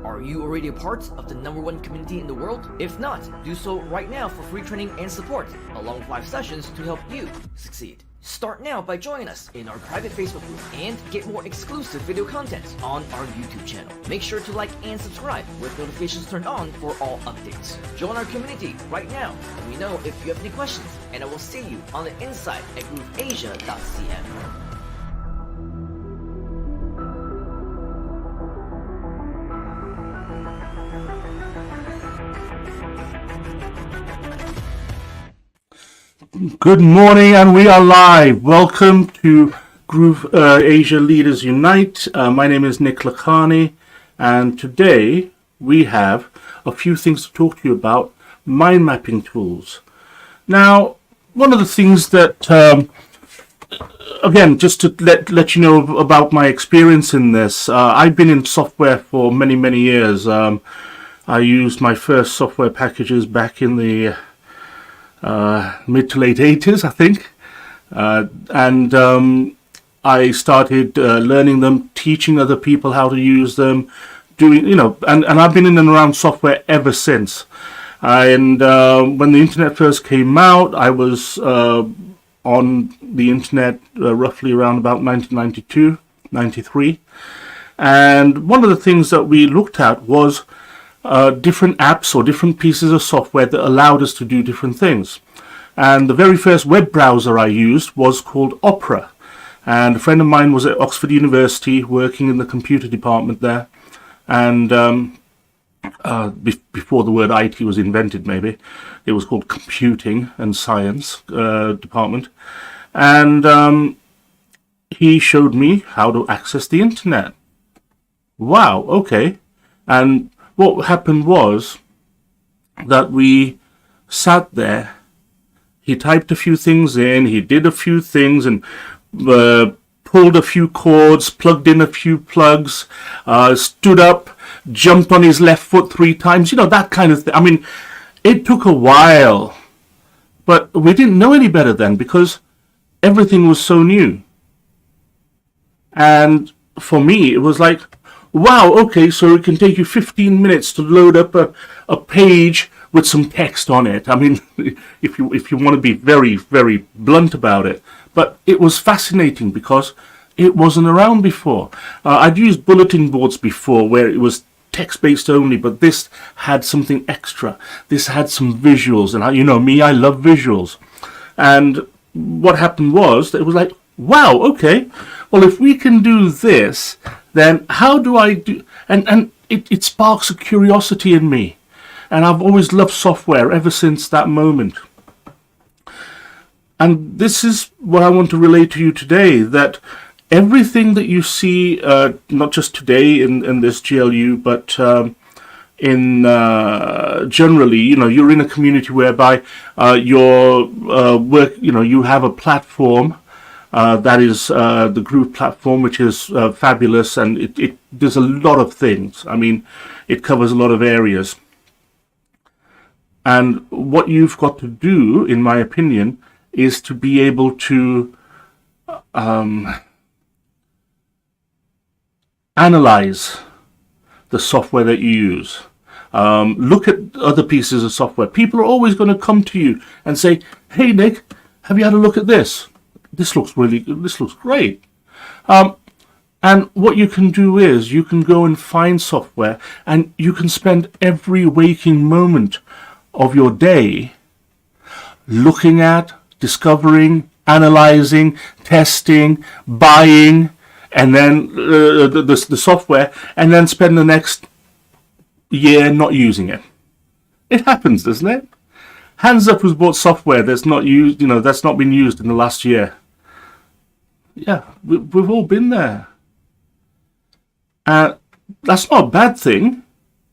Are you already a part of the #1 community in the world? If not, do so right now for free training and support, along with live sessions to help you succeed. Start now by joining us in our private Facebook group and get more exclusive video content on our YouTube channel. Make sure to like and subscribe with notifications turned on for all updates. Join our community right now. Let me know if you have any questions, and I will see you on the inside at grooveasia.cn. Good morning, and we are live. Welcome to Groove Asia Leaders Unite. My name is Nick Lakhani, and today we have a few things to talk to you about mind mapping tools. Now, one of the things that, again, just to let you know about my experience in this, I've been in software for many years. I used my first software packages back in the mid to late 80s, I think, and I started learning them, teaching other people how to use them, doing, and I've been in and around software ever since. And when the internet first came out, I was on the internet roughly around about 1992, 93, and one of the things that we looked at was different apps or different pieces of software that allowed us to do different things. And the very first web browser I used was called Opera. And a friend of mine was at Oxford University working in the computer department there. And before the word IT was invented, maybe, it was called Computing and Science Department. And he showed me how to access the internet. Wow, okay. And what happened was that we sat there, he typed a few things in, he did a few things and pulled a few cords, plugged in a few plugs, stood up, jumped on his left foot 3 times, that kind of thing. I mean, it took a while, but we didn't know any better then because everything was so new. And for me, it was like, wow, okay, so it can take you 15 minutes to load up a page with some text on it. I mean, if you want to be very blunt about it. But it was fascinating because it wasn't around before. I'd used bulletin boards before where it was text-based only, but this had something extra. This had some visuals, and I love visuals. And what happened was that it was like, wow, okay, well, if we can do this, then how do I do... And it sparks a curiosity in me. And I've always loved software ever since that moment. And this is what I want to relay to you today, that everything that you see, not just today in this GLU, but in generally, you're in a community whereby your work, you have a platform. That is the Groove platform, which is fabulous, and it does a lot of things. I mean, it covers a lot of areas. And what you've got to do, in my opinion, is to be able to analyze the software that you use. Look at other pieces of software. People are always going to come to you and say, "Hey, Nick, have you had a look at this? This looks great." And what you can do is you can go and find software, and you can spend every waking moment of your day looking at, discovering, analyzing, testing, buying, and then the software, and then spend the next year not using it. It happens, doesn't it? Hands up who's bought software that's not used, that's not been used in the last year. Yeah, we've all been there. That's not a bad thing.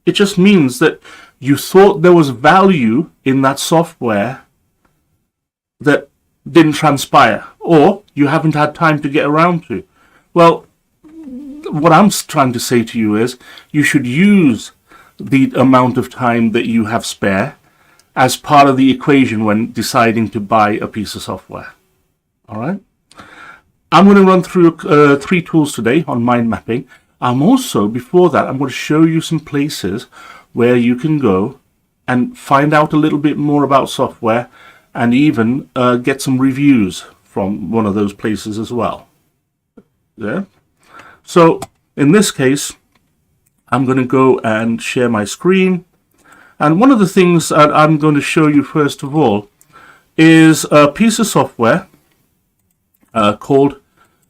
It just means that you thought there was value in that software that didn't transpire, or you haven't had time to get around to. Well, what I'm trying to say to you is you should use the amount of time that you have spare as part of the equation when deciding to buy a piece of software. All right? I'm going to run through 3 tools today on mind mapping. I'm also, before that, I'm going to show you some places where you can go and find out a little bit more about software, and even get some reviews from one of those places as well. Yeah. So in this case, I'm going to go and share my screen. And one of the things that I'm going to show you first of all is a piece of software called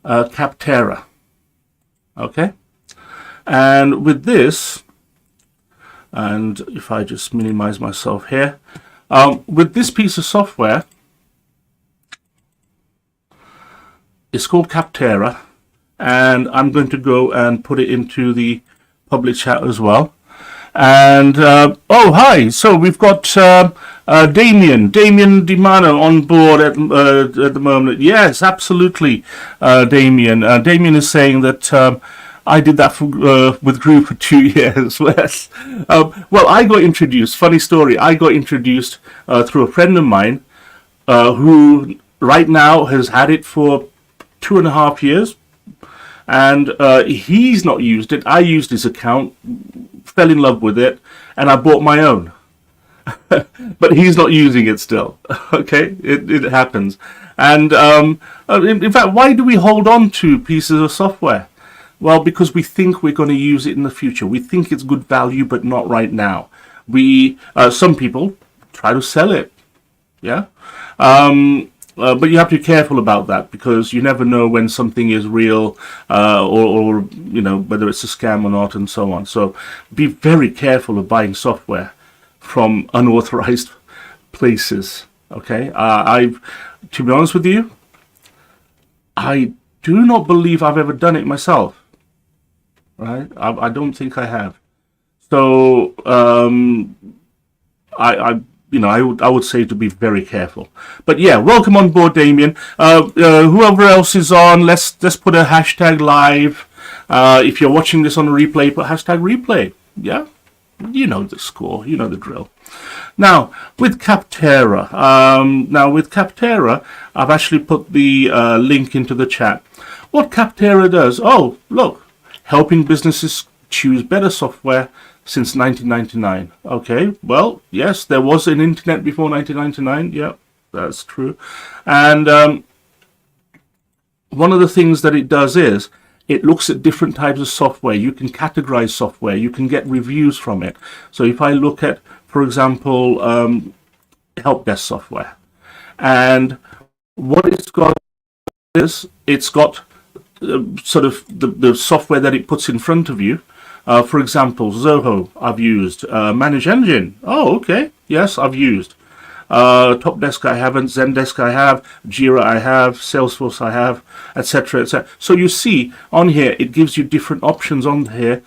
Capterra. Okay. And with this, and if I just minimize myself here, with this piece of software, it's called Capterra, and I'm going to go and put it into the public chat as well. And oh, hi! So we've got Damien DiMano on board at the moment. Yes, absolutely, Damien. Damien is saying that I did that with Groove for 2 years. Yes. Well, I got introduced. Funny story. I got introduced through a friend of mine who right now has had it for 2.5 years. And he's not used it. I used his account, fell in love with it, and I bought my own. But he's not using it still. Okay, it happens. And in fact, why do we hold on to pieces of software? Well, because we think we're going to use it in the future. We think it's good value, but not right now. Some people try to sell it. Yeah. But you have to be careful about that, because you never know when something is real, or whether it's a scam or not, and so on. So be very careful of buying software from unauthorized places. Okay, to be honest with you, I do not believe I've ever done it myself. Right? I don't think I have. So I would say to be very careful. But yeah, welcome on board, Damien. Whoever else is on, let's put a hashtag live. If you're watching this on a replay, put hashtag replay. Yeah, you know the score, you know the drill. Now with Capterra, I've actually put the link into the chat. What Capterra does? Oh, look, helping businesses choose better software since 1999. Okay, well, yes, there was an internet before 1999. Yeah, that's true. And one of the things that it does is it looks at different types of software. You can categorize software. You can get reviews from it. So if I look at, for example, help desk software, and what it's got is it's got sort of the software that it puts in front of you. For example, Zoho, I've used. Manage Engine, oh, okay, yes, I've used. Topdesk I haven't, Zendesk I have, Jira I have, Salesforce I have, etc., etc. So you see on here, it gives you different options on here.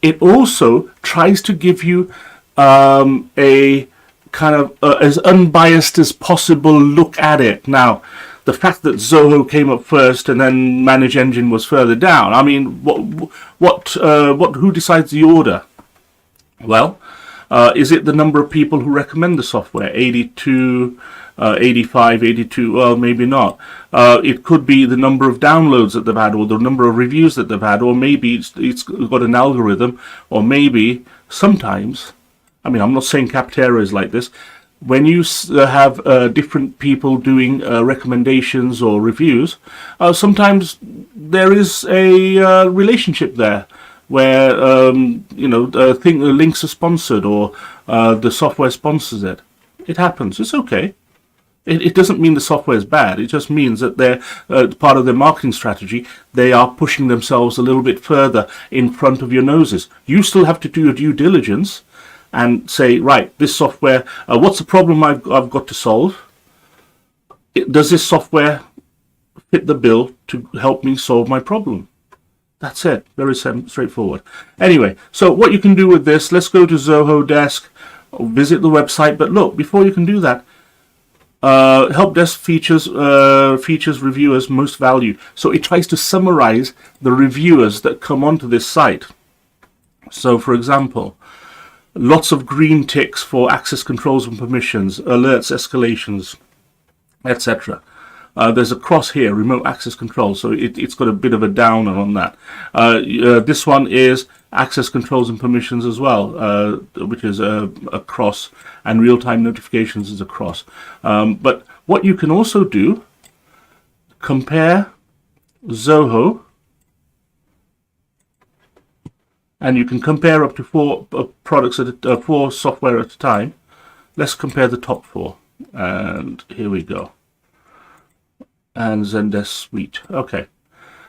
It also tries to give you a kind of as unbiased as possible look at it. Now, the fact that Zoho came up first and then Manage Engine was further down, I mean, who decides the order? Well, is it the number of people who recommend the software? 82, 85, 82? Well, maybe not. It could be the number of downloads that they've had, or the number of reviews that they've had, or maybe it's got an algorithm, or maybe sometimes, I mean, I'm not saying Capterra is like this. When you have different people doing recommendations or reviews, sometimes there is a relationship there where links are sponsored, or the software sponsors it. It happens. It's okay. It doesn't mean the software is bad. It just means that they're part of their marketing strategy. They are pushing themselves a little bit further in front of your noses. You still have to do your due diligence and say, right, this software, what's the problem I've got to solve? Does this software fit the bill to help me solve my problem? That's it. Very straightforward. Anyway, so what you can do with this, let's go to Zoho Desk, visit the website. But look, before you can do that, Help Desk features reviewers most value. So it tries to summarize the reviewers that come onto this site. So, for example, lots of green ticks for access controls and permissions, alerts, escalations, etc. There's a cross here, remote access control, so it's got a bit of a downer on that. This one is access controls and permissions as well, which is a cross, and real-time notifications is a cross. But what you can also do, compare Zoho, and you can compare up to 4 products at 4 software at a time. Let's compare the top 4, and here we go. And Zendesk Suite. Okay.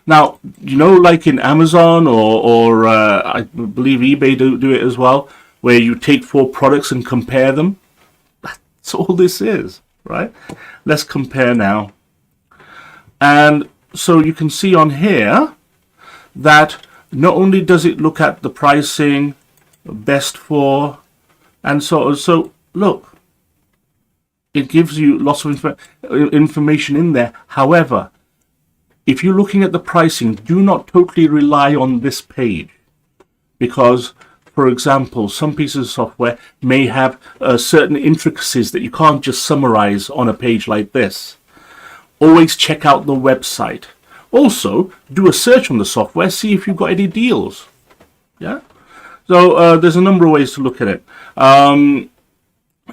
Now, like in Amazon or I believe eBay do it as well, where you take 4 products and compare them. That's all this is, right? Let's compare now. And so you can see on here that not only does it look at the pricing, best for, and so on. So look, it gives you lots of information in there. However, if you're looking at the pricing, do not totally rely on this page, because, for example, some pieces of software may have certain intricacies that you can't just summarize on a page like this. Always check out the website. Also, do a search on the software, see if you've got any deals. Yeah. So there's a number of ways to look at it.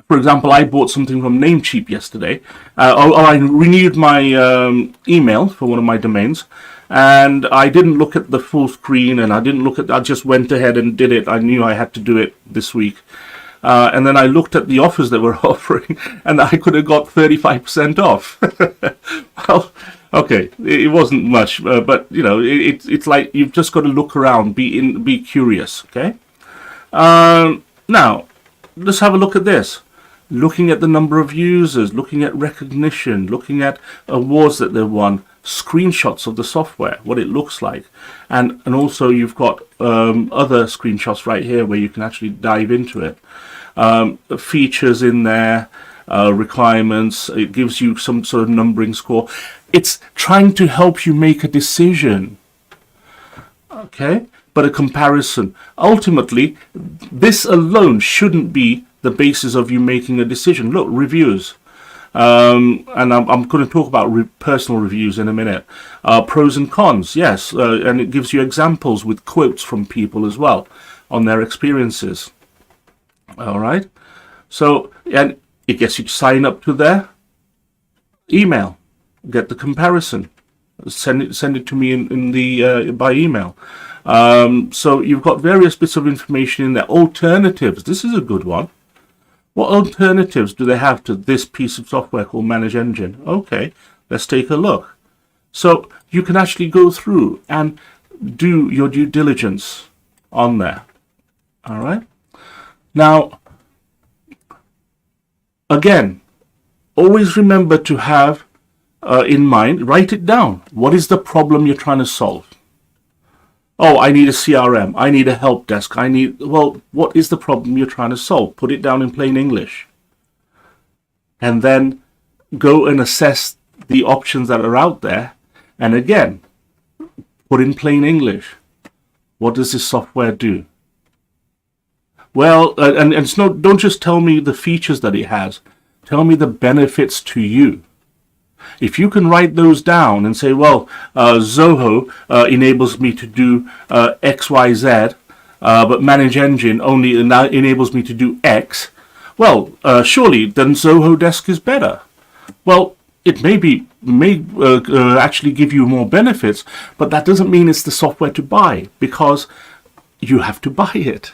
For example, I bought something from Namecheap yesterday. I renewed my email for one of my domains, and I didn't look at the full screen, and I just went ahead and did it. I knew I had to do it this week. And then I looked at the offers that were offering, and I could have got 35% off. Well, okay, it wasn't much, but it's like you've just got to look around, be curious. Okay. Now, let's have a look at this. Looking at the number of users, looking at recognition, looking at awards that they've won, screenshots of the software, what it looks like, and also you've got other screenshots right here where you can actually dive into it. Features in there, requirements. It gives you some sort of numbering score. It's trying to help you make a decision. Okay, but a comparison. Ultimately, this alone shouldn't be the basis of you making a decision. Look, reviews. And I'm going to talk about personal reviews in a minute. Pros and cons, yes. And it gives you examples with quotes from people as well on their experiences. All right. So, and it gets you to sign up to their email. Get the comparison. Send it to me in the by email. So you've got various bits of information in there. Alternatives. This is a good one. What alternatives do they have to this piece of software called Manage Engine? Okay, let's take a look. So you can actually go through and do your due diligence on there. All right. Now, again, always remember to have in mind, write it down. What is the problem you're trying to solve? Oh, I need a CRM. I need a help desk. Well, what is the problem you're trying to solve? Put it down in plain English. And then go and assess the options that are out there. And again, put in plain English. What does this software do? Well, and it's don't just tell me the features that it has. Tell me the benefits to you. If you can write those down and say, well, Zoho enables me to do X, Y, Z, but Manage Engine only enables me to do X, well, surely then Zoho Desk is better. Well, it may actually give you more benefits, but that doesn't mean it's the software to buy, because you have to buy it.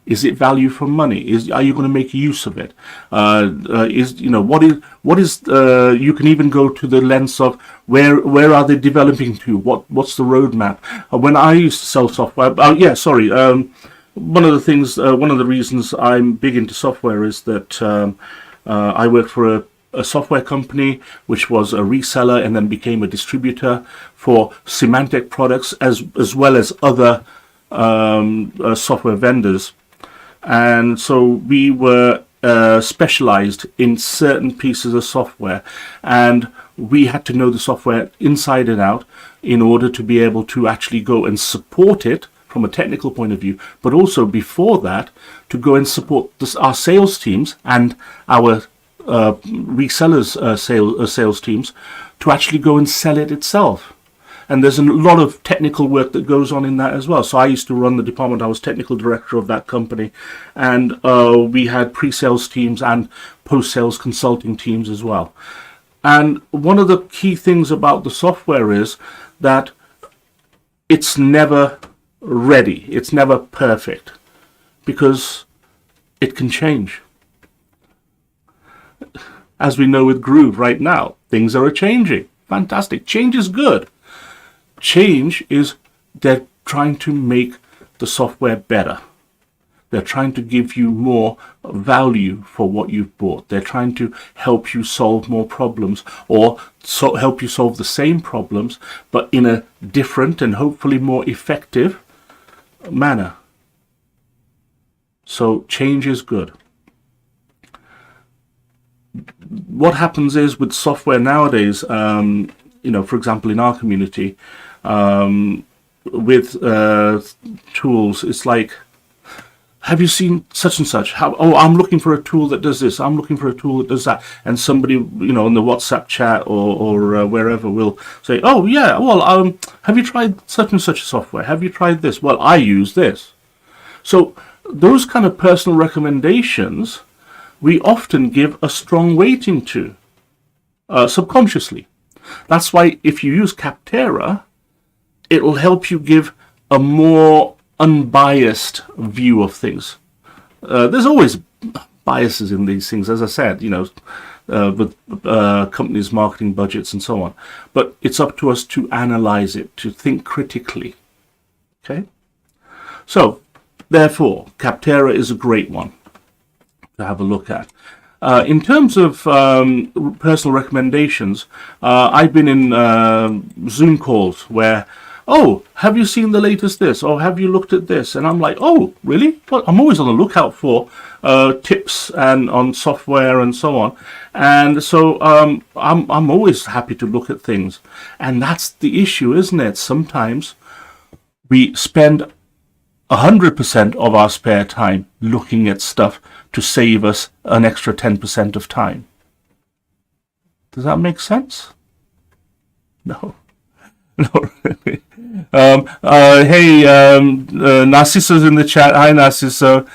Is it value for money? Are you going to make use of it? What is you can even go to the lens of where are they developing to? What's the roadmap? When I used to sell software, one of the reasons I'm big into software is that I worked for a software company which was a reseller and then became a distributor for Symantec products as well as other software vendors. And so we were specialized in certain pieces of software, and we had to know the software inside and out in order to be able to actually go and support it from a technical point of view, but also before that to go and support our sales teams and our resellers sales teams to actually go and sell it itself. And there's a lot of technical work that goes on in that as well. So I used to run the department. I was technical director of that company. And we had pre-sales teams and post-sales consulting teams as well. And one of the key things about the software is that it's never ready. It's never perfect, because it can change. As we know with Groove right now, things are changing. Fantastic. Change is good. Change is they're trying to make the software better. They're trying to give you more value for what you've bought. They're trying to help you solve more problems, or help you solve the same problems, but in a different and hopefully more effective manner. So change is good. What happens is with software nowadays, for example, in our community, with tools, it's like, have you seen such and such? I'm looking for a tool that does this. I'm looking for a tool that does that. And somebody, in the WhatsApp chat or wherever will say, oh yeah, well, have you tried such and such software? Have you tried this? Well, I use this. So those kind of personal recommendations, we often give a strong weighting to, subconsciously. That's why if you use Capterra, it will help you give a more unbiased view of things. There's always biases in these things, as I said, with companies' marketing budgets and so on. But it's up to us to analyze it, to think critically. Okay? So, therefore, Capterra is a great one to have a look at. In terms of personal recommendations, I've been in Zoom calls where, oh, have you seen the latest this? Or have you looked at this? And I'm like, oh, really? Well, I'm always on the lookout for tips and on software and so on. And so I'm always happy to look at things. And that's the issue, isn't it? Sometimes we spend 100% of our spare time looking at stuff to save us an extra 10% of time. Does that make sense? No. No, really. Hey, Narcisso's in the chat. Hi, Narciso.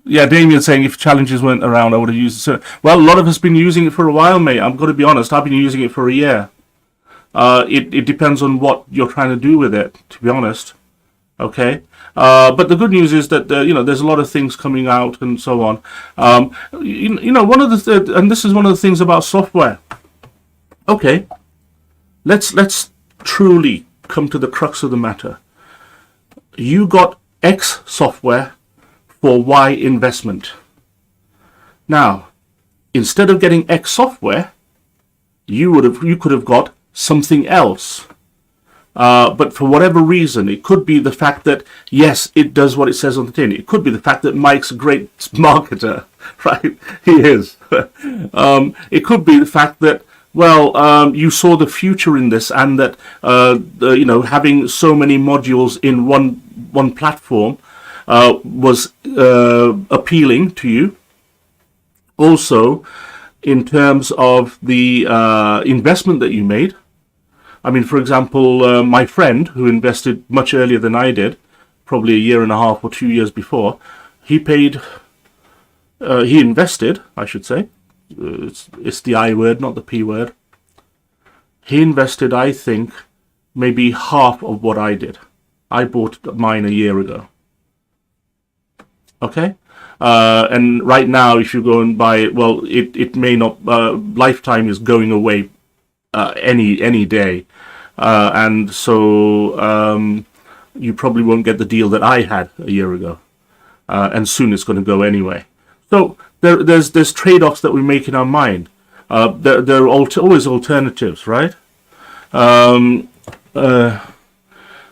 Yeah, Damien saying if challenges weren't around, I would have used it. Well, a lot of us been using it for a while, mate. I'm going to be honest. I've been using it for a year. It depends on what you're trying to do with it, to be honest. Okay. But the good news is that there's a lot of things coming out and so on. One of the and this is one of the things about software. Okay, let's truly come to the crux of the matter. You got X software for Y investment. Now, instead of getting X software, you could have got something else. But for whatever reason, it could be the fact that, yes, it does what it says on the tin. It could be the fact that Mike's a great marketer, right? He is. It could be the fact that, well, you saw the future in this, and that having so many modules in one platform was appealing to you. Also, in terms of the investment that you made. I mean, for example, my friend who invested much earlier than I did, probably a year and a half or 2 years before, he invested, I should say. It's the I word, not the P word. He invested, I think, maybe half of what I did. I bought mine a year ago. Okay? And right now, if you go and buy it, well, it may not, lifetime is going away any day. And so you probably won't get the deal that I had a year ago. And soon it's going to go anyway. So there's trade-offs that we make in our mind. There are always alternatives, right?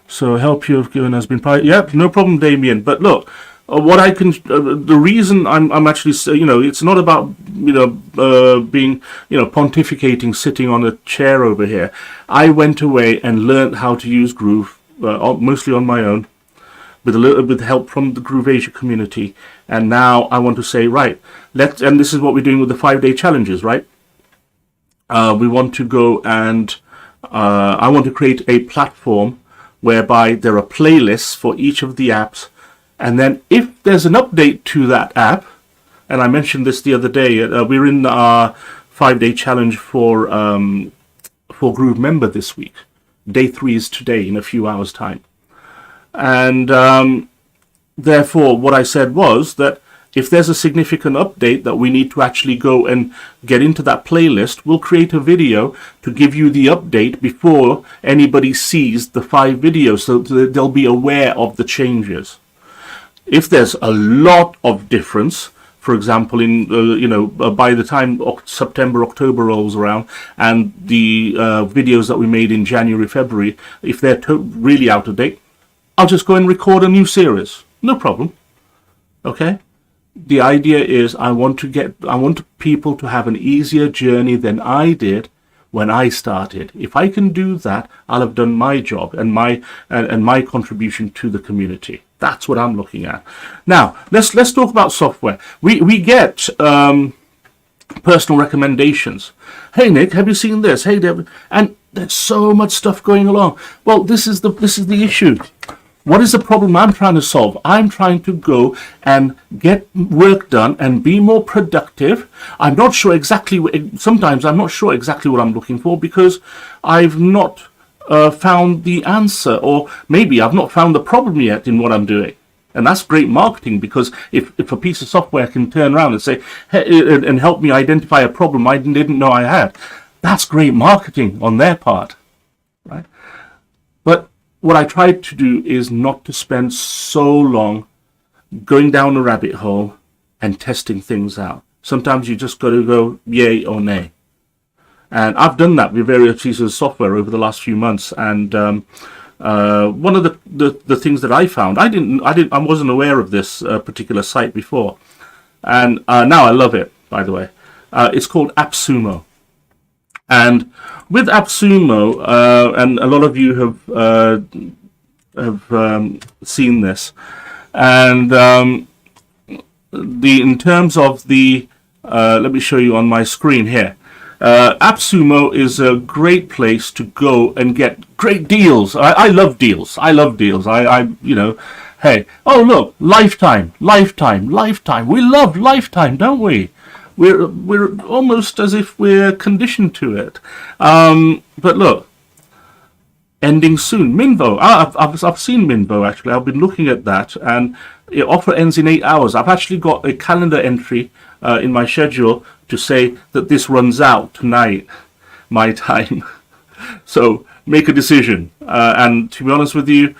So help you have given has been private. Yep, no problem, Damien. But look, what I can, the reason I'm actually, it's not about, being, pontificating, sitting on a chair over here. I went away and learned how to use Groove, mostly on my own, with a little bit of help from the Groove Asia community. And now I want to say, right, and this is what we're doing with the 5-day challenges, right? we want to go and I want to create a platform whereby there are playlists for each of the apps. And then if there's an update to that app, and I mentioned this the other day, we're in our 5-day challenge for Groove Member this week. Day 3 is today in a few hours' time. And therefore, what I said was that if there's a significant update that we need to actually go and get into that playlist, we'll create a video to give you the update before anybody sees the 5 videos, so that they'll be aware of the changes. If there's a lot of difference, for example, in by the time September, October rolls around, and the videos that we made in January, February, if they're really out of date, I'll just go and record a new series. No problem. Okay? The idea is I want people to have an easier journey than I did when I started. If I can do that, I'll have done my job and my contribution to the community. That's what I'm looking at. Now, let's talk about software. We get personal recommendations. Hey Nick, have you seen this? Hey Deb, and there's so much stuff going along. Well, this is the issue. What is the problem I'm trying to solve? I'm trying to go and get work done and be more productive. I'm not sure exactly. Sometimes I'm not sure exactly what I'm looking for because I've not found the answer, or maybe I've not found the problem yet in what I'm doing. And that's great marketing, because if a piece of software can turn around and say, hey, and help me identify a problem I didn't know I had, that's great marketing on their part, right? But what I tried to do is not to spend so long going down a rabbit hole and testing things out. Sometimes you just got to go yay or nay. And I've done that with various pieces of software over the last few months. And one of the things that I found, I wasn't aware of this particular site before, and now I love it. By the way, it's called AppSumo. And with AppSumo, and a lot of you have seen this, and in terms of the, let me show you on my screen here. AppSumo is a great place to go and get great deals. I love deals. I love deals. Hey, oh look, Lifetime. We love Lifetime, don't we? We're almost as if we're conditioned to it. But look, ending soon. Minvo. I've seen Minvo actually. I've been looking at that, and the offer ends in 8 hours. I've actually got a calendar entry in my schedule to say that this runs out tonight, my time. So make a decision. And to be honest with you,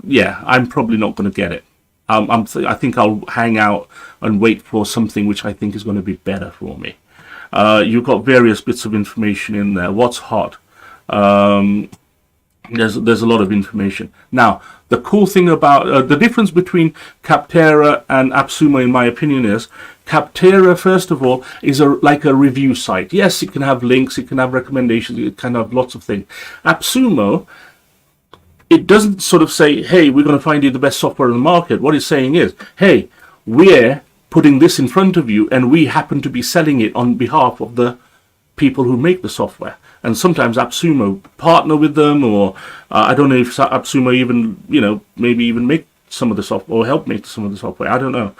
yeah, I'm probably not going to get it. I think I'll hang out and wait for something which I think is going to be better for me. You've got various bits of information in there. What's hot? There's a lot of information. Now, the cool thing about the difference between Capterra and AppSumo, in my opinion, is Capterra, first of all, is like a review site. Yes, it can have links, it can have recommendations, it can have lots of things. AppSumo, it doesn't sort of say, hey, we're going to find you the best software in the market. What it's saying is, hey, we're putting this in front of you, and we happen to be selling it on behalf of the people who make the software. And sometimes AppSumo partner with them, or I don't know if AppSumo even, maybe even make some of the software or help make some of the software. I don't know.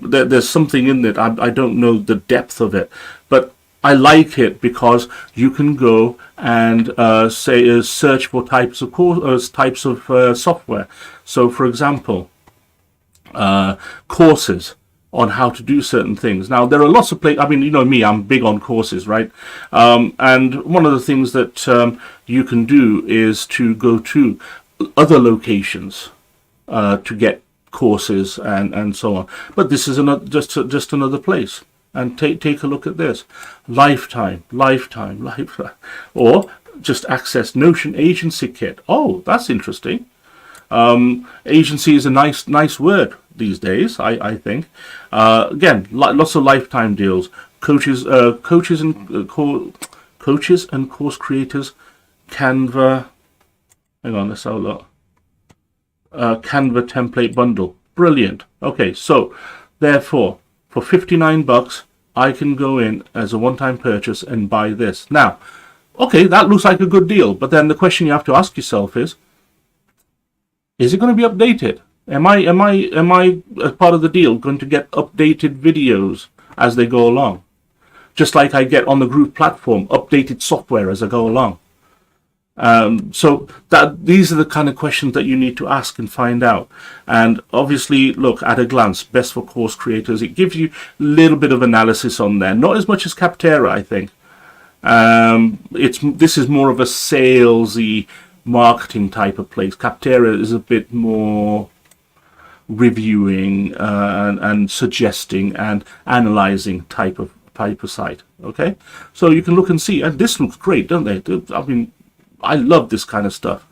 There's something in it. I don't know the depth of it, but I like it because you can go and search for types of software. So, for example, courses on how to do certain things. Now, there are lots of places. I mean, you know me, I'm big on courses, right? And one of the things that you can do is to go to other locations to get courses and so on. But this is just another place. And take a look at this. Lifetime. Or just access Notion Agency Kit. Oh, that's interesting. Agency is a nice word these days, I think. Again, lots of lifetime deals. Coaches and course creators. Canva. Hang on, let's have a look. Canva template bundle. Brilliant. Okay, so therefore, for $59, I can go in as a one-time purchase and buy this. Now, okay, that looks like a good deal, but then the question you have to ask yourself is it going to be updated? Am I as part of the deal going to get updated videos as they go along? Just like I get on the Groove platform, updated software as I go along. So these are the kind of questions that you need to ask and find out. And obviously, look, at a glance, best for course creators, it gives you a little bit of analysis on there. Not as much as Capterra, I think. This is more of a salesy marketing type of place. Capterra is a bit more reviewing and suggesting and analyzing type of site. Okay, so you can look and see, and this looks great, don't they? I mean, I love this kind of stuff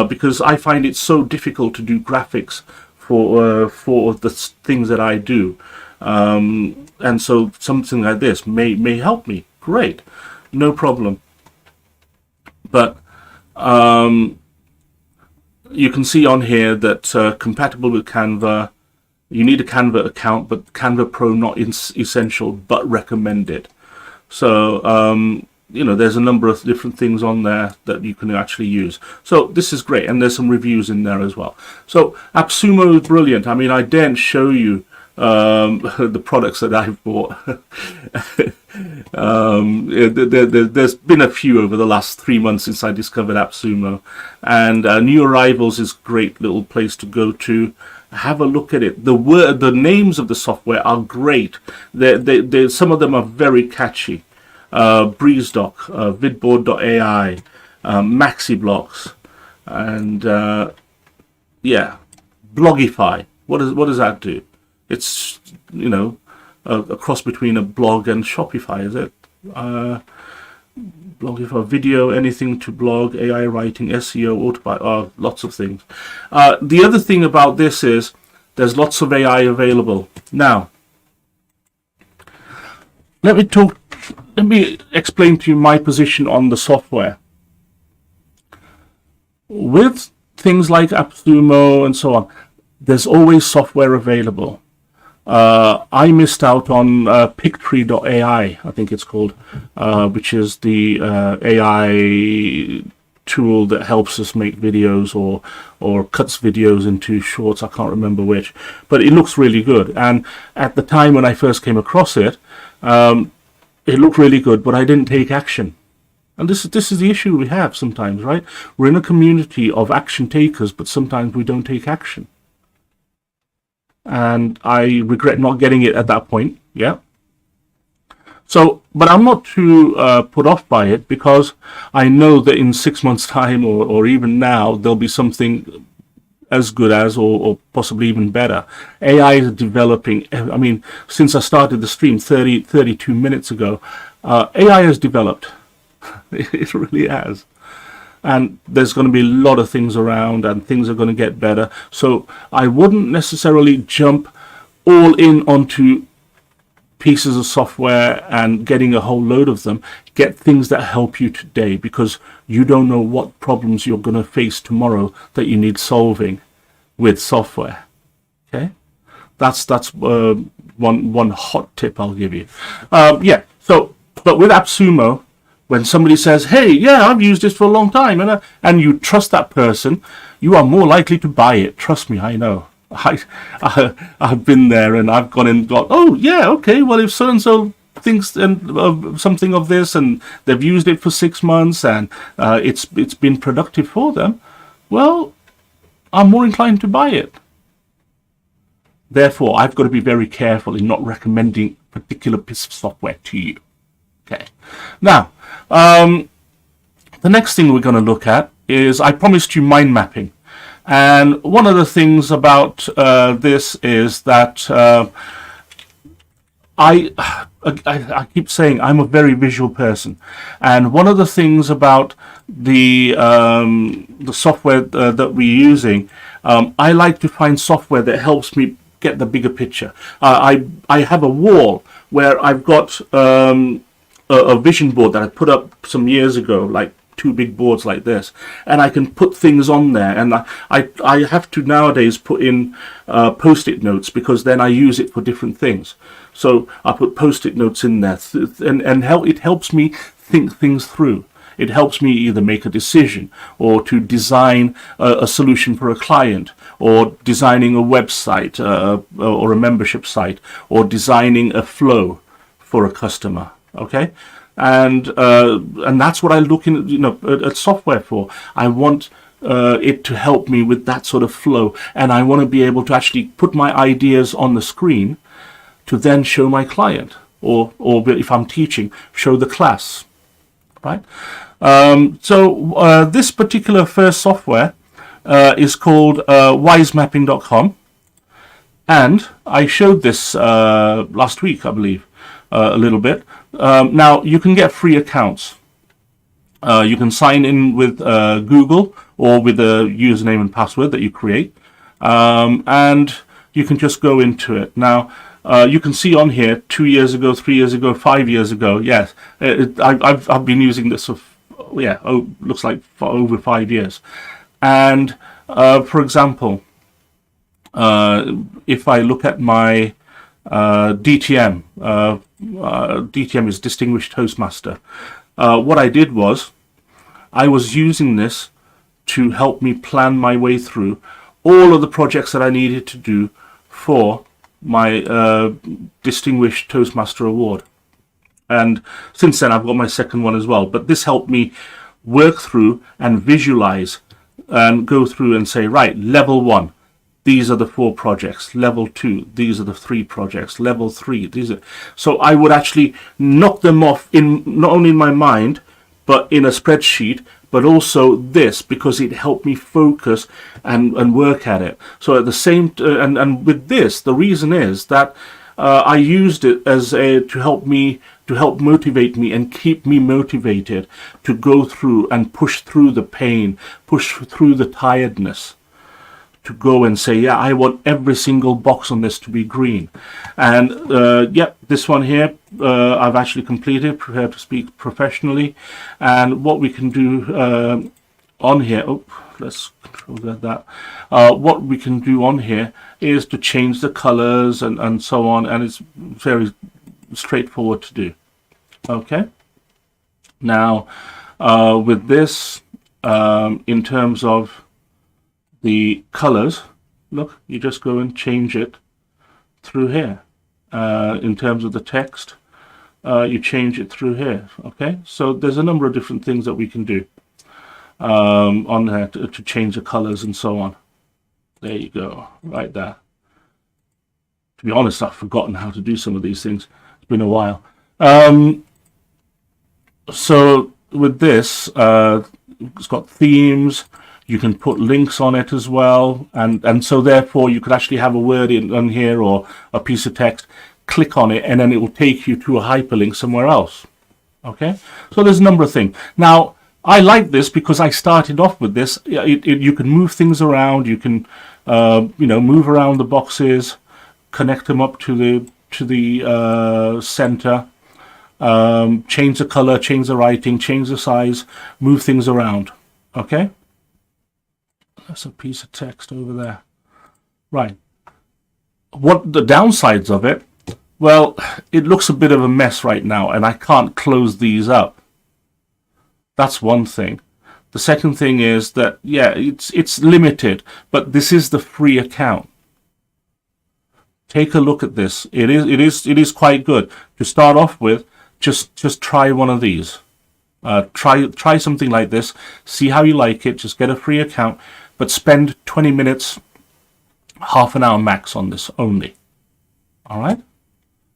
because I find it so difficult to do graphics for the things that I do, and so something like this may help me. Great, no problem. But you can see on here that compatible with Canva. You need a Canva account, but Canva Pro not essential, but recommended. So, there's a number of different things on there that you can actually use. So this is great, and there's some reviews in there as well. So AppSumo is brilliant. I mean, I daren't show you the products that I've bought. There's been a few over the last 3 months since I discovered AppSumo, and New Arrivals is a great little place to go to. Have a look at it. The names of the software are great. Some of them are very catchy. BreezeDoc, Vidboard.ai, MaxiBlocks, and Blogify. What does that do? It's a cross between a blog and Shopify, is it? Blogify, video, anything to blog, AI writing, SEO, lots of things. The other thing about this is there's lots of AI available. Now, let me explain to you my position on the software. With things like AppSumo and so on, there's always software available. I missed out on Pictree.ai, I think it's called, which is the AI tool that helps us make videos or cuts videos into shorts. I can't remember which, but it looks really good. And at the time when I first came across it, it looked really good, but I didn't take action. And this is the issue we have sometimes, right? We're in a community of action takers, but sometimes we don't take action. And I regret not getting it at that point. Yeah. So, but I'm not too put off by it, because I know that in 6 months' time, or even now, there'll be something as good as, or possibly even better. AI is developing. I mean, since I started the stream 32 minutes ago, AI has developed. It really has. And there's going to be a lot of things around, and things are going to get better. So I wouldn't necessarily jump all in onto pieces of software and getting a whole load of them. Get things that help you today, because you don't know what problems you're going to face tomorrow that you need solving with software. Okay, that's one hot tip I'll give you. So, but with AppSumo, when somebody says, hey, yeah, I've used this for a long time, and you trust that person, you are more likely to buy it. Trust me, I know. I've been there, and I've gone and got, oh, yeah, okay, well, if so-and-so thinks something of this, and they've used it for 6 months, and it's been productive for them, well, I'm more inclined to buy it. Therefore, I've got to be very careful in not recommending a particular piece of software to you. Okay. Now, the next thing we're going to look at is, I promised you mind mapping. And one of the things about this is that I keep saying I'm a very visual person. And one of the things about the software that we're using, I like to find software that helps me get the bigger picture. I have a wall where I've got a vision board that I put up some years ago, like two big boards like this, and I can put things on there. And I have to nowadays put in post-it notes, because then I use it for different things. So I put post-it notes in there, and it helps me think things through. It helps me either make a decision, or to design a solution for a client, or designing a website or a membership site, or designing a flow for a customer. Okay, and that's what I look at software for. I want it to help me with that sort of flow, and I want to be able to actually put my ideas on the screen to then show my client, or if I'm teaching, show the class. Right. So this particular first software is called wisemapping.com, and I showed this last week, I believe, a little bit. Now you can get free accounts. You can sign in with Google, or with a username and password that you create, and you can just go into it. Now you can see on here 2 years ago, 3 years ago, 5 years ago. Yes, I've been using this looks like for over 5 years. And for example, if I look at my DTM, DTM is Distinguished Toastmaster. What I did was, I was using this to help me plan my way through all of the projects that I needed to do for my Distinguished Toastmaster Award. And since then I've got my second one as well. But this helped me work through and visualize and go through and say, right, level 1, these are the 4 projects. Level 2, these are the 3 projects. Level 3, these are. So I would actually knock them off in not only in my mind, but in a spreadsheet, but also this, because it helped me focus and work at it. So at the same and with this, the reason is that I used it as to help motivate me and keep me motivated to go through and push through the pain, push through the tiredness, to go and say, yeah, I want every single box on this to be green. And yep, this one here I've actually completed, prepared to speak professionally. And what we can do on here, let's control that. What we can do on here is to change the colors and so on, and it's very straightforward to do. Okay. Now, with this, in terms of the colors, look, you just go and change it through here. In terms of the text, you change it through here. Okay, so there's a number of different things that we can do on there to change the colors and so on. There you go, right there. To be honest, I've forgotten how to do some of these things. It's been a while. So with this, it's got themes. You can put links on it as well, and so therefore you could actually have a word in here or a piece of text, click on it, and then it will take you to a hyperlink somewhere else. Okay, so there's a number of things. Now, I like this because I started off with this. You can move things around. You can, move around the boxes, connect them up to the center, change the color, change the writing, change the size, move things around. Okay. That's a piece of text over there. Right. What the downsides of it? Well, it looks a bit of a mess right now, and I can't close these up. That's one thing. The second thing is that, yeah, it's limited, but this is the free account. Take a look at this. It is quite good. To start off with, just try one of these. Try something like this. See how you like it. Just get a free account. But spend 20 minutes, half an hour max on this only. All right?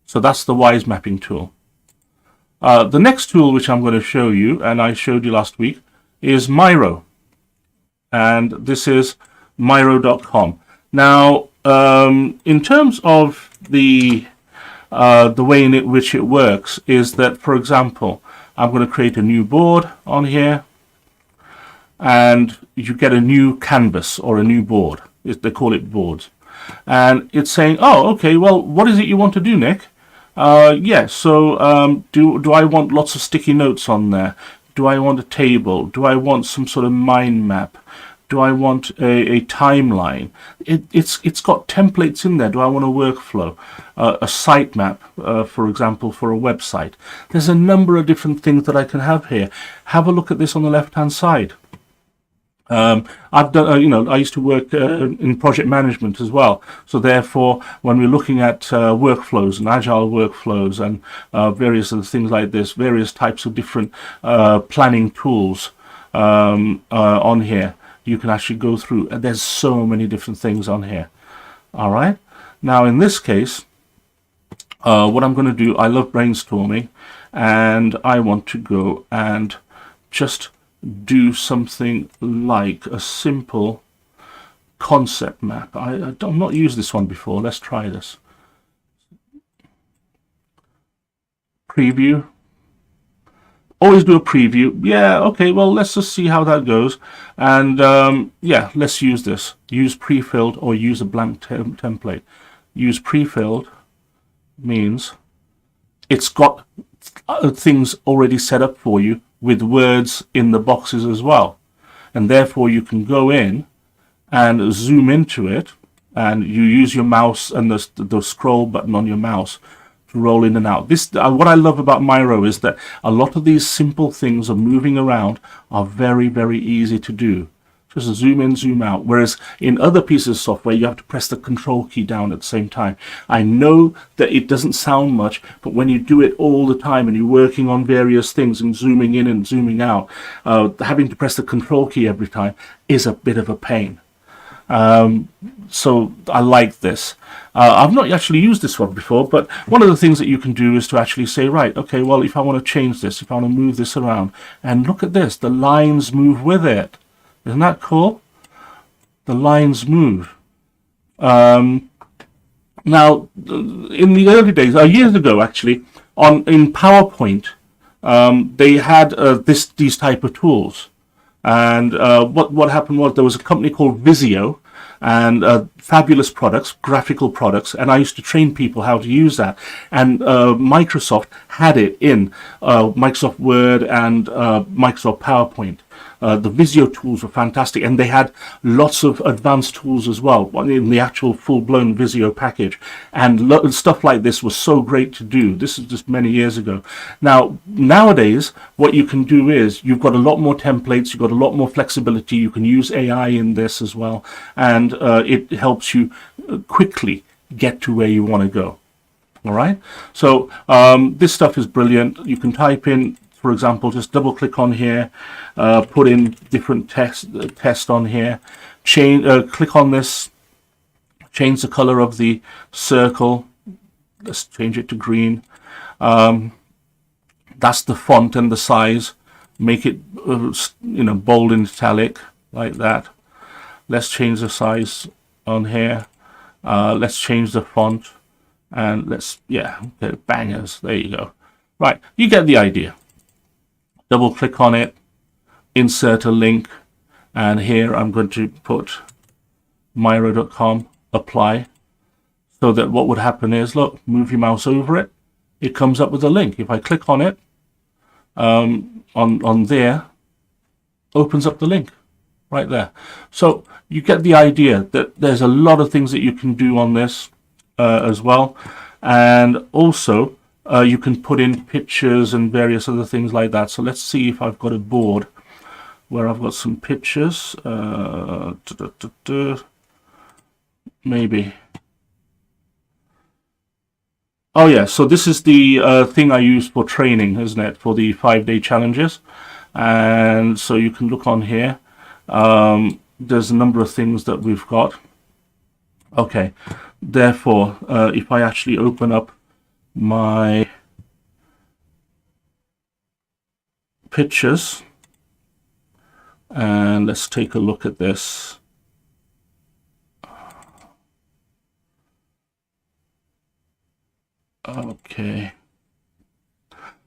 So that's the Wise Mapping tool. The next tool which I'm going to show you, and I showed you last week, is Miro. And this is Miro.com. Now, in terms of the way in which it works is that, for example, I'm going to create a new board on here, and you get a new canvas or a new board. They call it boards. And it's saying, oh, okay, well, what is it you want to do, Nick? So do I want lots of sticky notes on there? Do I want a table? Do I want some sort of mind map? Do I want a timeline? It's got templates in there. Do I want a workflow? A sitemap, for example, for a website. There's a number of different things that I can have here. Have a look at this on the left-hand side. I've done, I used to work in project management as well. So therefore, when we're looking at workflows and agile workflows and various other things like this, various types of different planning tools on here, you can actually go through. And there's so many different things on here. All right. Now, in this case, what I'm going to do, I love brainstorming, and I want to go and just do something like a simple concept map. I've not used this one before. Let's try this. Preview. Always do a preview. Yeah, okay, well, let's just see how that goes. And yeah, let's use this. Use pre-filled or use a blank template. Use pre-filled means it's got things already set up for you with words in the boxes as well, and therefore you can go in and zoom into it, and you use your mouse and the scroll button on your mouse to roll in and out. This what I love about Miro is that a lot of these simple things of moving around are very, very easy to do. Just zoom in, zoom out. Whereas in other pieces of software, you have to press the control key down at the same time. I know that it doesn't sound much, but when you do it all the time and you're working on various things and zooming in and zooming out, having to press the control key every time is a bit of a pain. So I like this. I've not actually used this one before, but one of the things that you can do is to actually say, right, okay, well, if I want to change this, if I want to move this around, and look at this, the lines move with it. Isn't that cool? The lines move. Now, in the early days, years ago actually, in PowerPoint, they had these type of tools. And what happened was there was a company called Visio, and fabulous products, graphical products, and I used to train people how to use that. And Microsoft had it in Microsoft Word and Microsoft PowerPoint. The Visio tools were fantastic, and they had lots of advanced tools as well in the actual full-blown Visio package. And stuff like this was so great to do. This is just many years ago. Now, nowadays, what you can do is you've got a lot more templates, you've got a lot more flexibility. You can use AI in this as well, and it helps you quickly get to where you want to go. All right. So this stuff is brilliant. You can type in, for example, just double click on here, put in different text on here, click on this, change the color of the circle. Let's change it to green. That's the font and the size. Make it bold and italic like that. Let's change the size on here. Let's change the font, and let's get bangers. There you go. Right, you get the idea. Double click on it, insert a link, and here I'm going to put Miro.com, apply, so that what would happen is, look, move your mouse over it, it comes up with a link. If I click on it, on there, opens up the link right there. So you get the idea that there's a lot of things that you can do on this as well, and also you can put in pictures and various other things like that. So let's see if I've got a board where I've got some pictures. Maybe. Oh yeah, so this is the thing I use for training, isn't it? For the 5-day challenges. And so you can look on here. There's a number of things that we've got. Okay, therefore, if I actually open up my pictures, and let's take a look at this. Okay,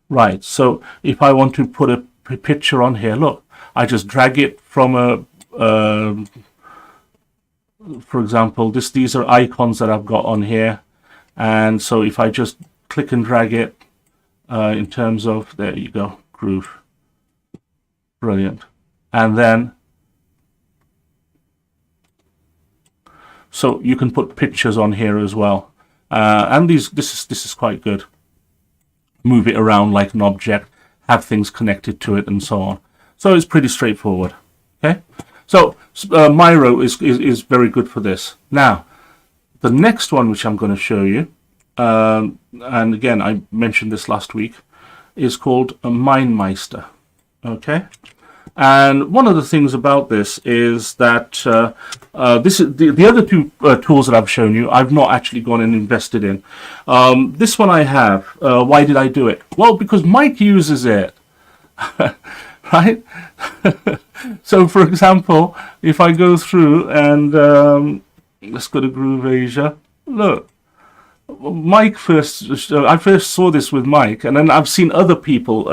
right, so if I want to put a picture on here, look, I just drag it from a for example, these are icons that I've got on here, and so if I just click and drag it in terms of, there you go, Groove. Brilliant. And then, so you can put pictures on here as well. And this is quite good. Move it around like an object, have things connected to it, and so on. So it's pretty straightforward. Okay. So Miro is very good for this. Now, the next one which I'm going to show you, and again I mentioned this last week, is called MindMeister. Okay. And one of the things about this is that this is the other two tools that I've shown you, I've not actually gone and invested in. This one I have. Why did I do it? Well, because Mike uses it. Right? So, for example, if I go through and let's go to Groove Asia. Look, I first saw this with Mike, and then I've seen other people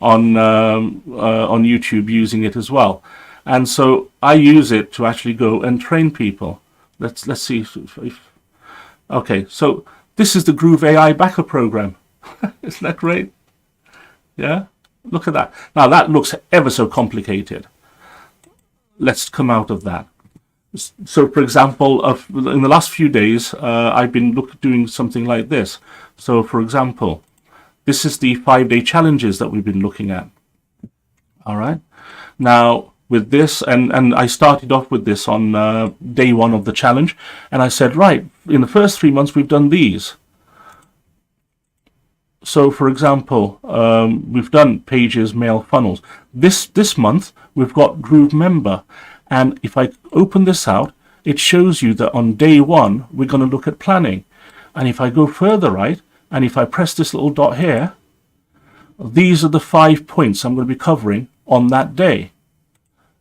on YouTube using it as well, and so I use it to actually go and train people. Let's see if okay. So this is the Groove AI Backer program. Isn't that great? Yeah. Look at that. Now that looks ever so complicated. Let's come out of that. So, for example, in the last few days, I've been doing something like this. So, for example, this is the 5-day challenges that we've been looking at. All right. Now, with this, and I started off with this on day 1 of the challenge, and I said, right, in the first 3 months, we've done these. So, for example, we've done pages, mail, funnels. This month, we've got Groove Member. And if I open this out, it shows you that on day 1, we're going to look at planning. And if I go further right, and if I press this little dot here, these are the 5 points I'm going to be covering on that day.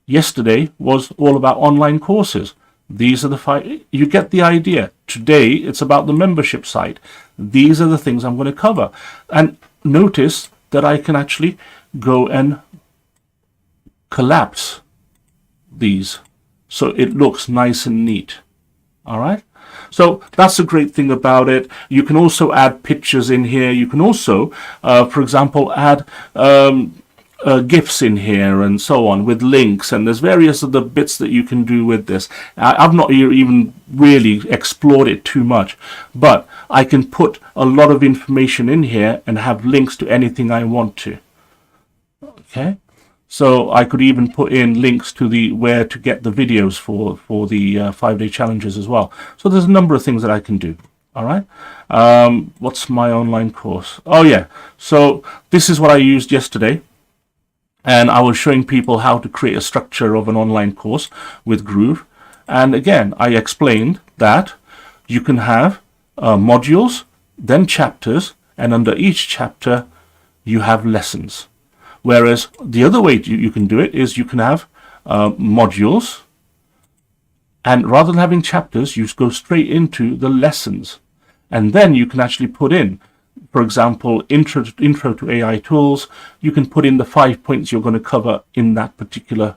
Yesterday was all about online courses. These are the 5. You get the idea. Today, it's about the membership site. These are the things I'm going to cover. And notice that I can actually go and collapse these so it looks nice and neat. All right. So that's a great thing about it. You can also add pictures in here. You can also, for example, add GIFs in here and so on with links, and there's various other bits that you can do with this. I've not even really explored it too much, but I can put a lot of information in here and have links to anything I want to. Okay. So I could even put in links to where to get the videos for the 5-day challenges as well. So there's a number of things that I can do. All right. What's my online course? Oh yeah. So this is what I used yesterday, and I was showing people how to create a structure of an online course with Groove. And again, I explained that you can have modules, then chapters, and under each chapter you have lessons. Whereas the other way you can do it is you can have modules, and rather than having chapters, you go straight into the lessons. And then you can actually put in, for example, intro to AI tools. You can put in the 5 points you're going to cover in that particular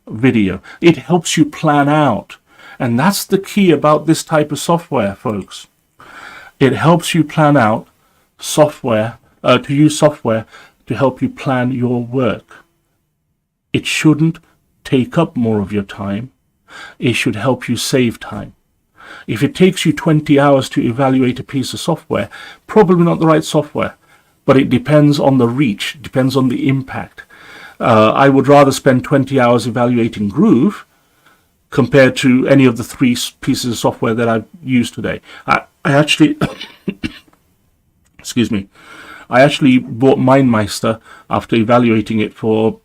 video. It helps you plan out. And that's the key about this type of software, folks. It helps you plan out software, to use software to help you plan your work. It shouldn't take up more of your time. It should help you save time. If it takes you 20 hours to evaluate a piece of software, probably not the right software, but it depends on the reach, depends on the impact. I would rather spend 20 hours evaluating Groove compared to any of the 3 pieces of software that I've used today. I actually, excuse me, I actually bought MindMeister after evaluating it for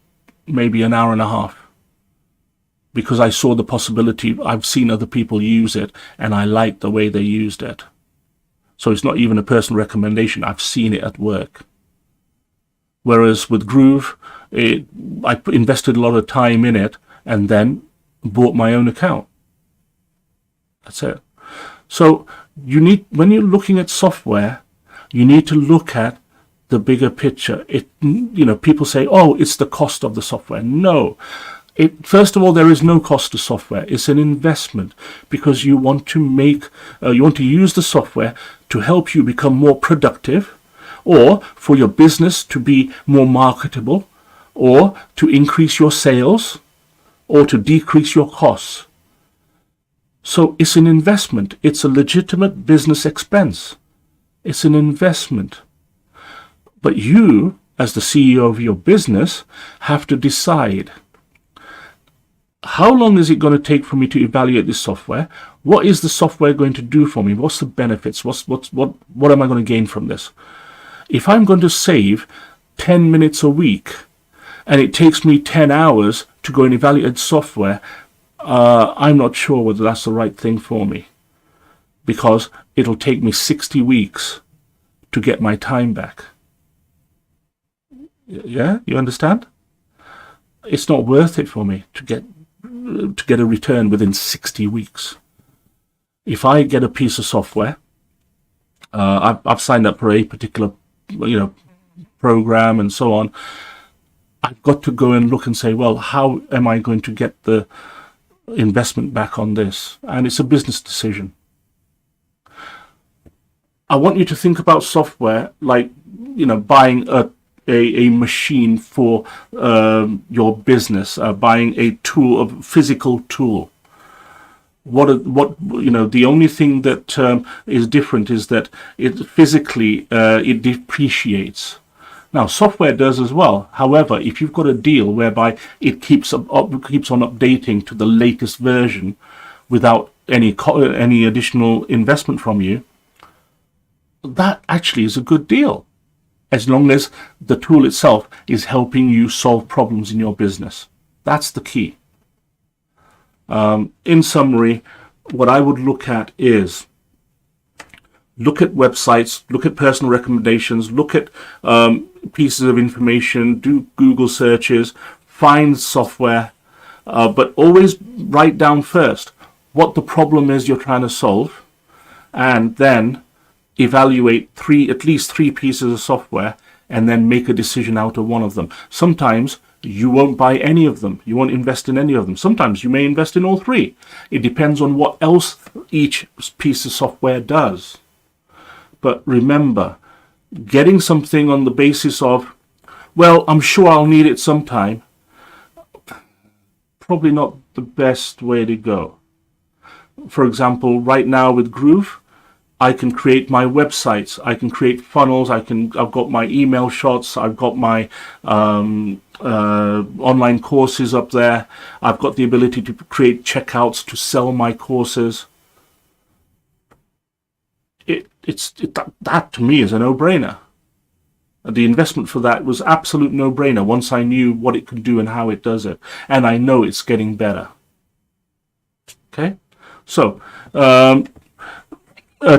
maybe an hour and a half, because I saw the possibility. I've seen other people use it, and I liked the way they used it. So it's not even a personal recommendation. I've seen it at work. Whereas with Groove, I invested a lot of time in it and then bought my own account. That's it. So when you're looking at software, you need to look at the bigger picture. People say, oh, it's the cost of the software. No. First of all, there is no cost to software. It's an investment, because you want to use the software to help you become more productive, or for your business to be more marketable, or to increase your sales, or to decrease your costs. So it's an investment. It's a legitimate business expense. It's an investment. But you, as the CEO of your business, have to decide, how long is it going to take for me to evaluate this software? What is the software going to do for me? What's the benefits? What am I going to gain from this? If I'm going to save 10 minutes a week and it takes me 10 hours to go and evaluate software, I'm not sure whether that's the right thing for me, because it'll take me 60 weeks to get my time back. Yeah, you understand? It's not worth it for me to get a return within 60 weeks. If I get a piece of software, I've signed up for a particular, program and so on. I've got to go and look and say, well, how am I going to get the investment back on this? And it's a business decision. I want you to think about software like, buying a machine for your business, buying a tool, a physical tool. The only thing that is different is that it physically it depreciates. Now, software does as well. However, if you've got a deal whereby it keeps on updating to the latest version without any additional investment from you, that actually is a good deal, as long as the tool itself is helping you solve problems in your business. That's the key. In summary, what I would look at is look at websites, look at personal recommendations, look at pieces of information, do Google searches, find software, but always write down first what the problem is you're trying to solve, and then evaluate at least three pieces of software, and then make a decision out of one of them. Sometimes you won't buy any of them. You won't invest in any of them. Sometimes you may invest in all three. It depends on what else each piece of software does. But remember, getting something on the basis of, well, I'm sure I'll need it sometime, probably not the best way to go. For example, right now with Groove, I can create my websites, I can create funnels, I've got my email shots, I've got my online courses up there, I've got the ability to create checkouts to sell my courses. That to me is a no-brainer. The investment for that was absolute no-brainer once I knew what it could do and how it does it, and I know it's getting better. Okay, so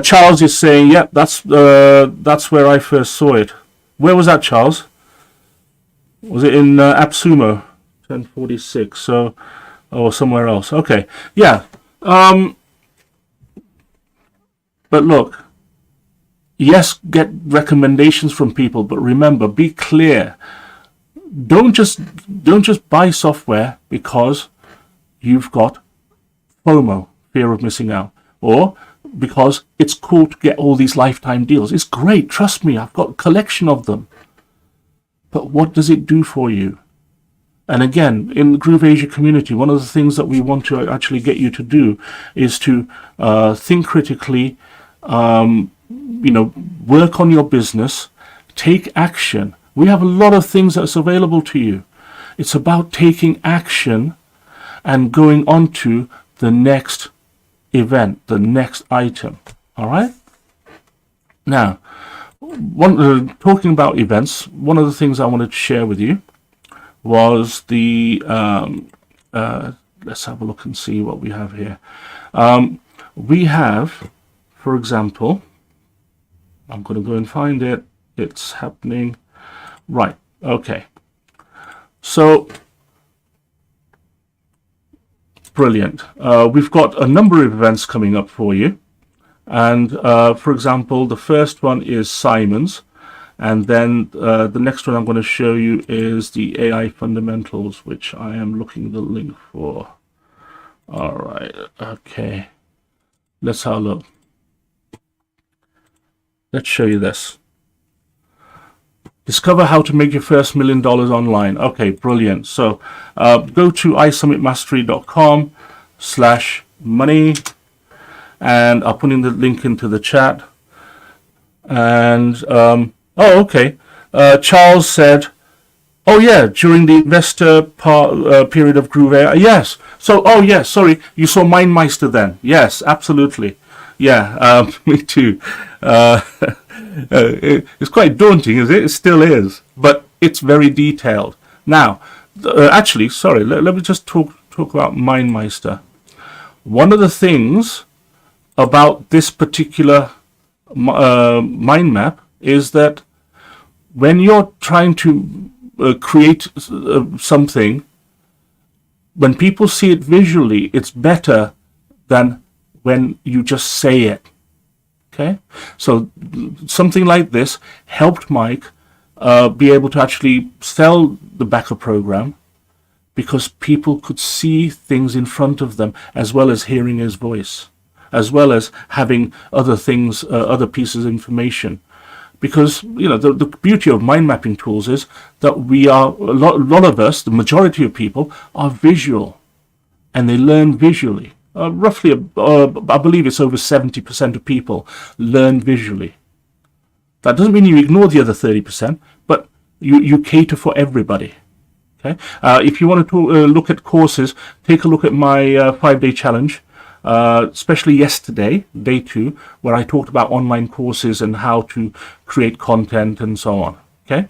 Charles is saying, yeah, that's where I first saw it. Where was that, Charles? Was it in AppSumo 1046? So, or somewhere else? Okay, yeah. But look, yes, get recommendations from people, but remember, be clear. Don't just buy software because you've got FOMO, fear of missing out, or because it's cool to get all these lifetime deals. It's great, trust me, I've got a collection of them. But what does it do for you? And again, in the Groove Asia community, one of the things that we want to actually get you to do is to think critically, work on your business, take action. We have a lot of things that's available to you. It's about taking action and going on to the next event, the next item. All right? Now, talking about events, one of the things I wanted to share with you was the let's have a look and see what we have here. We have, for example, I'm going to go and find it. It's happening. Right. Okay. So, brilliant. We've got a number of events coming up for you. And, for example, the first one is Simon's. And then the next one I'm going to show you is the AI Fundamentals, which I am looking the link for. All right. Okay. Let's have a look. Let's show you this. Discover how to make your first $1 million online. Okay, brilliant. So go to isummitmastery.com/money, and I'll put in the link into the chat. And okay. Charles said, "Oh yeah, during the investor period of Groove AI, yes." So, yes, sorry, you saw MindMeister then? Yes, absolutely. Yeah, me too. It's quite daunting, is it? It still is, but it's very detailed. Now, actually, sorry, let me just talk about MindMeister. One of the things about this particular mind map is that when you're trying to create something, when people see it visually, it's better than when you just say it. Okay, so something like this helped Mike be able to actually sell the Backer program because people could see things in front of them as well as hearing his voice, as well as having other things, other pieces of information. Because, the beauty of mind mapping tools is that we are, a lot of us, the majority of people, are visual, and they learn visually. Roughly, I believe it's over 70% of people learn visually. That doesn't mean you ignore the other 30%, but you cater for everybody. Okay. If you want to look at courses, take a look at my 5-day challenge, especially yesterday, day 2, where I talked about online courses and how to create content and so on. Okay.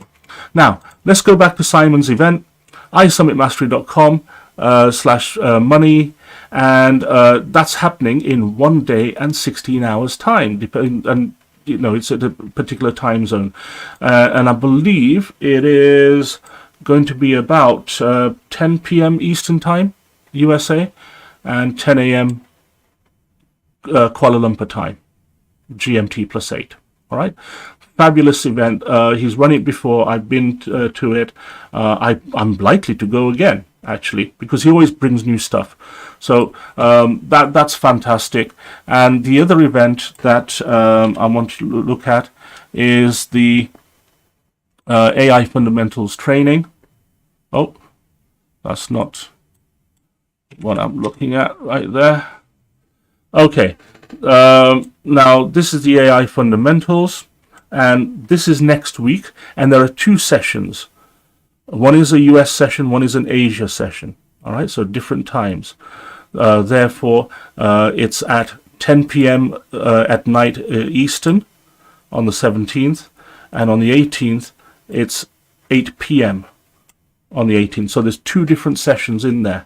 Now, let's go back to Simon's event, isummitmastery.com/money. And that's happening in 1 day and 16 hours time, and it's at a particular time zone, and I believe it is going to be about 10 p.m. Eastern time, USA, and 10 a.m. Kuala Lumpur time, GMT +8. All right, fabulous event. He's run it before. I've been to it. I'm likely to go again, actually, because he always brings new stuff. So that's fantastic. And the other event that I want to look at is the AI Fundamentals training. Oh, that's not what I'm looking at right there. Okay. Now, this is the AI Fundamentals, and this is next week, and there are 2 sessions. One is a US session, one is an Asia session. All right, so different times. Therefore, it's at 10 p.m. At night Eastern on the 17th, and on the 18th, it's 8 p.m. on the 18th. So there's 2 different sessions in there.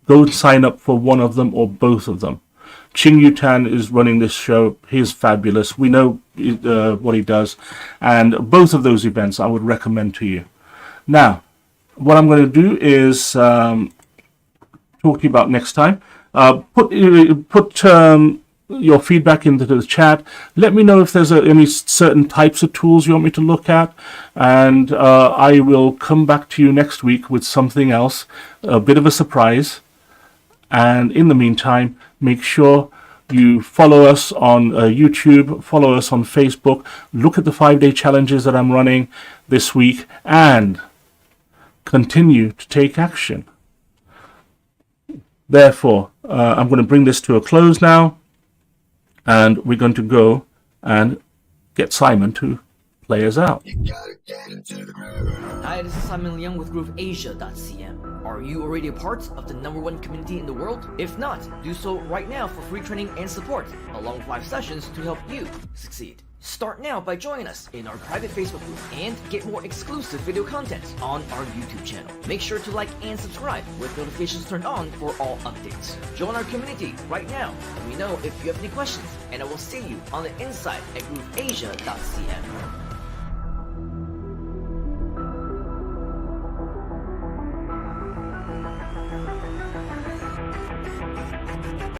Go and sign up for one of them or both of them. Ching Yutan is running this show. He's fabulous. We know what he does. And both of those events I would recommend to you. Now, what I'm going to do is talk to you about next time. Put your feedback into the chat. Let me know if there's any certain types of tools you want me to look at. And I will come back to you next week with something else, a bit of a surprise. And in the meantime, make sure you follow us on YouTube, follow us on Facebook, look at the 5-day challenges that I'm running this week, and continue to take action. Therefore, I'm going to bring this to a close now, and we're going to go and get Simon to play us out. Hi, this is Simon Leung with GrooveAsia.cm. Are you already a part of the #1 community in the world? If not, do so right now for free training and support, along with live sessions to help you succeed. Start now by joining us in our private Facebook group and get more exclusive video content on our YouTube channel. Make sure to like and subscribe with notifications turned on for all updates. Join our community right now. Let me know if you have any questions, and I will see you on the inside at GrooveAsia.cm.